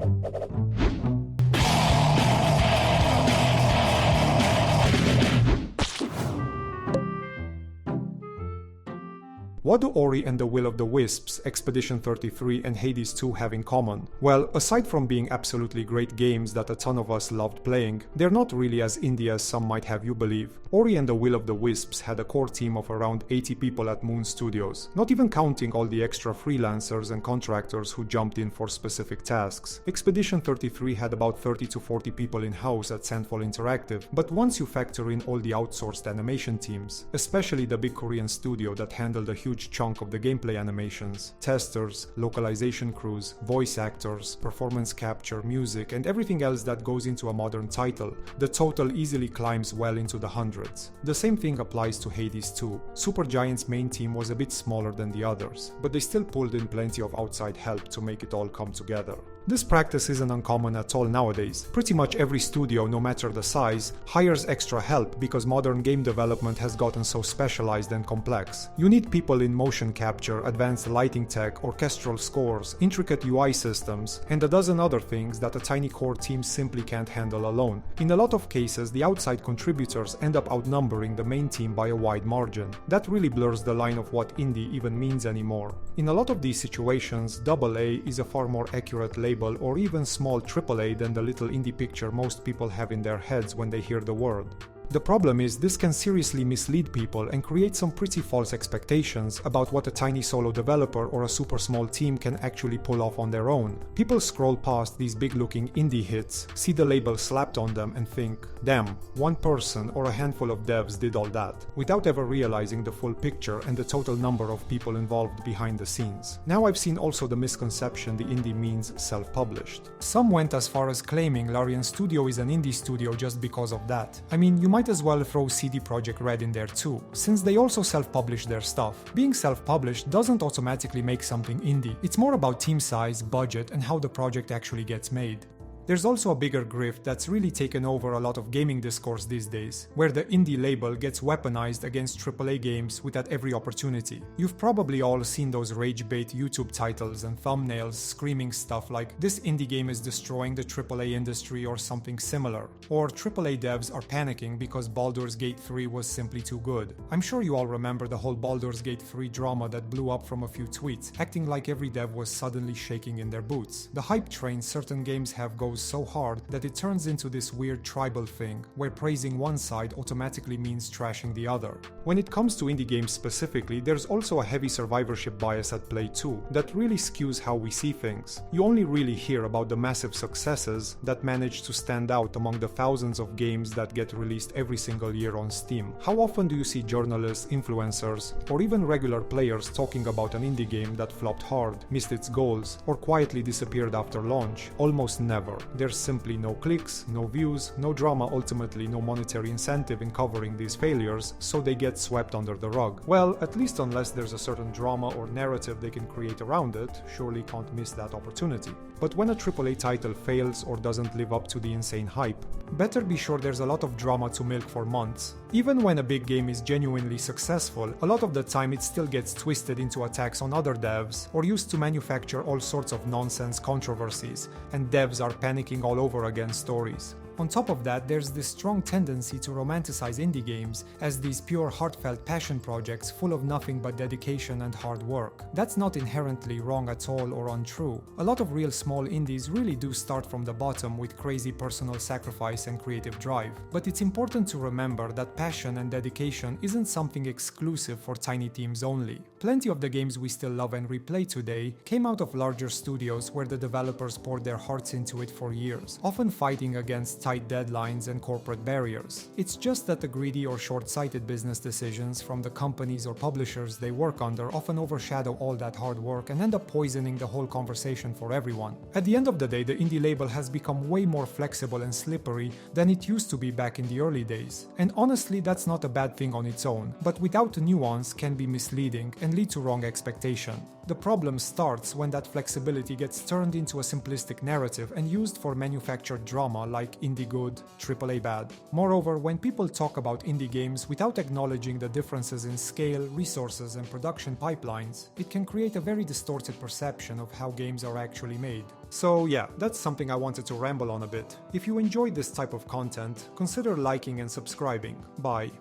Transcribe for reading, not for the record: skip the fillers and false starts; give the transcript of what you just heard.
What do Ori and the Will of the Wisps, Expedition 33 and Hades 2 have in common? Well, aside from being absolutely great games that a ton of us loved playing, they're not really as indie as some might have you believe. Ori and the Will of the Wisps had a core team of around 80 people at Moon Studios, not even counting all the extra freelancers and contractors who jumped in for specific tasks. Expedition 33 had about 30 to 40 people in-house at Sandfall Interactive, but once you factor in all the outsourced animation teams, especially the big Korean studio that handled a huge chunk of the gameplay animations, testers, localization crews, voice actors, performance capture, music, and everything else that goes into a modern title, the total easily climbs well into the hundreds. The same thing applies to Hades 2. Supergiant's main team was a bit smaller than the others, but they still pulled in plenty of outside help to make it all come together. This practice isn't uncommon at all nowadays. Pretty much every studio, no matter the size, hires extra help because modern game development has gotten so specialized and complex. You need people in motion capture, advanced lighting tech, orchestral scores, intricate UI systems, and a dozen other things that a tiny core team simply can't handle alone. In a lot of cases, the outside contributors end up outnumbering the main team by a wide margin. That really blurs the line of what indie even means anymore. In a lot of these situations, AA is a far more accurate label or even small AAA than the little indie picture most people have in their heads when they hear the word. The problem is this can seriously mislead people and create some pretty false expectations about what a tiny solo developer or a super small team can actually pull off on their own. People scroll past these big looking indie hits, see the label slapped on them and think, damn, one person or a handful of devs did all that, without ever realizing the full picture and the total number of people involved behind the scenes. Now I've seen also the misconception the indie means self-published. Some went as far as claiming Larian Studio is an indie studio just because of that. I mean, you might as well throw CD Projekt Red in there too, since they also self-publish their stuff. Being self-published doesn't automatically make something indie. It's more about team size, budget, and how the project actually gets made. There's also a bigger grift that's really taken over a lot of gaming discourse these days, where the indie label gets weaponized against AAA games with at every opportunity. You've probably all seen those rage bait YouTube titles and thumbnails screaming stuff like "this indie game is destroying the AAA industry" or something similar, or AAA devs are panicking because Baldur's Gate 3 was simply too good. I'm sure you all remember the whole Baldur's Gate 3 drama that blew up from a few tweets, acting like every dev was suddenly shaking in their boots. The hype train certain games have goes so hard that it turns into this weird tribal thing, where praising one side automatically means trashing the other. When it comes to indie games specifically, there's also a heavy survivorship bias at play too, that really skews how we see things. You only really hear about the massive successes that manage to stand out among the thousands of games that get released every single year on Steam. How often do you see journalists, influencers, or even regular players talking about an indie game that flopped hard, missed its goals, or quietly disappeared after launch? Almost never. There's simply no clicks, no views, no drama, ultimately no monetary incentive in covering these failures, so they get swept under the rug. Well, at least unless there's a certain drama or narrative they can create around it, surely can't miss that opportunity. But when a AAA title fails or doesn't live up to the insane hype, better be sure there's a lot of drama to milk for months. Even when a big game is genuinely successful, a lot of the time it still gets twisted into attacks on other devs or used to manufacture all sorts of nonsense controversies, and devs are panicking all over again stories. On top of that, there's this strong tendency to romanticize indie games as these pure heartfelt passion projects full of nothing but dedication and hard work. That's not inherently wrong at all or untrue. A lot of real small indies really do start from the bottom with crazy personal sacrifice and creative drive. But it's important to remember that passion and dedication isn't something exclusive for tiny teams only. Plenty of the games we still love and replay today came out of larger studios where the developers poured their hearts into it for years, often fighting against tight deadlines and corporate barriers. It's just that the greedy or short-sighted business decisions from the companies or publishers they work under often overshadow all that hard work and end up poisoning the whole conversation for everyone. At the end of the day, the indie label has become way more flexible and slippery than it used to be back in the early days. And honestly, that's not a bad thing on its own, but without nuance can be misleading and lead to wrong expectation. The problem starts when that flexibility gets turned into a simplistic narrative and used for manufactured drama like indie good, AAA bad. Moreover, when people talk about indie games without acknowledging the differences in scale, resources, and production pipelines, it can create a very distorted perception of how games are actually made. So yeah, that's something I wanted to ramble on a bit. If you enjoyed this type of content, consider liking and subscribing. Bye.